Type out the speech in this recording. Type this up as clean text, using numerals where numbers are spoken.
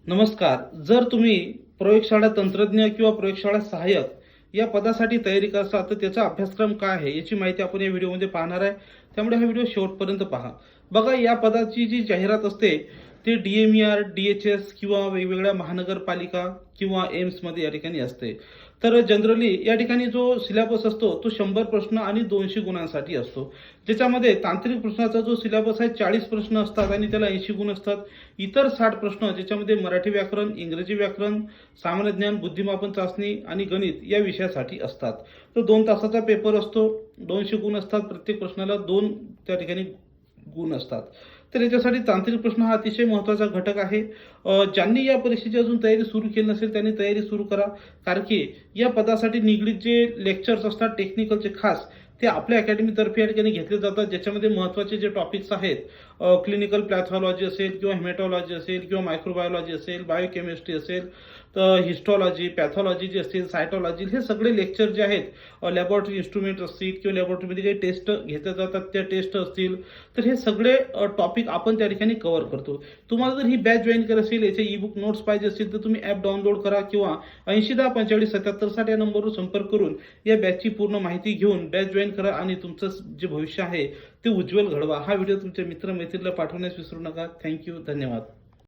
नमस्कार. जर तुम्ही प्रयोगशाळा तंत्रज्ञ किंवा प्रयोगशाळा सहाय्यक या पदासाठी तयारी करता तर त्याचा अभ्यासक्रम काय आहे याची माहिती आपण या व्हिडिओमध्ये पाहणार आहे. त्यामुळे हा व्हिडिओ शेवटपर्यंत पहा. बघा, या पदाची जी जाहिरात असते ते DMER, DHS किंवा वेगवेगळ्या महानगरपालिका किंवा एम्समध्ये या ठिकाणी असते. तर जनरली या ठिकाणी जो सिलेबस असतो तो 100 प्रश्न आणि 200 गुणांसाठी असतो. ज्याच्यामध्ये तांत्रिक प्रश्नाचा जो सिलेबस आहे 40 प्रश्न असतात आणि त्याला 80 गुण असतात. इतर 60 प्रश्न ज्याच्यामध्ये मराठी व्याकरण, इंग्रजी व्याकरण, सामान्य ज्ञान, बुद्धिमापन चाचणी आणि गणित या विषयासाठी असतात. तो 2 तासाचा पेपर असतो. 200 गुण असतात. प्रत्येक प्रश्नाला 2 त्या ठिकाणी गुण असतात. तर याच्यासाठी तांत्रिक प्रश्न हा अतिशय महत्त्वाचा घटक आहे. ज्यांनी या परीक्षेची अजून तयारी सुरू केली नसेल त्यांनी तयारी सुरू करा. कारण की या पदासाठी निगडीत जे लेक्चर्स असतात टेक्निकलचे खास, ते आपल्या अकॅडमीतर्फे या ठिकाणी घेतले जातात. ज्याच्यामध्ये महत्त्वाचे जे टॉपिक्स आहेत, क्लिनिकल पॅथॉलॉजी असेल किंवा हेमॅटॉलॉजी असेल किंवा मायक्रोबायोलॉजी असेल, बायोकेमिस्ट्री असेल, तर हिस्टॉलॉजी, पॅथॉलॉजी जी असतील, सायटॉलॉजी, हे सगळे लेक्चर जे आहेत, लॅबोरेटरी इन्स्ट्रुमेंट असतील किंवा लॅबोरेटरीमध्ये काही टेस्ट घेतल्या जातात त्या टेस्ट असतील, तर हे सगळे टॉपिक आपण त्या ठिकाणी कव्हर करतो. तुम्हाला जर ही बॅच जॉईन करायची असेल, याचे ई-बुक नोट्स पाहिजे असतील तर तुम्ही ॲप डाउनलोड करा किंवा 8010457760 या नंबरवर संपर्क करून या बॅचची पूर्ण माहिती घेऊन बॅच जॉईन करा आणि तुमचं जे भविष्य आहे ते उज्ज्वल घडवा. हा व्हिडिओ तुमच्या मित्र-मैत्रिणीला पाठवण्यास विसरू नका. थँक्यू. धन्यवाद.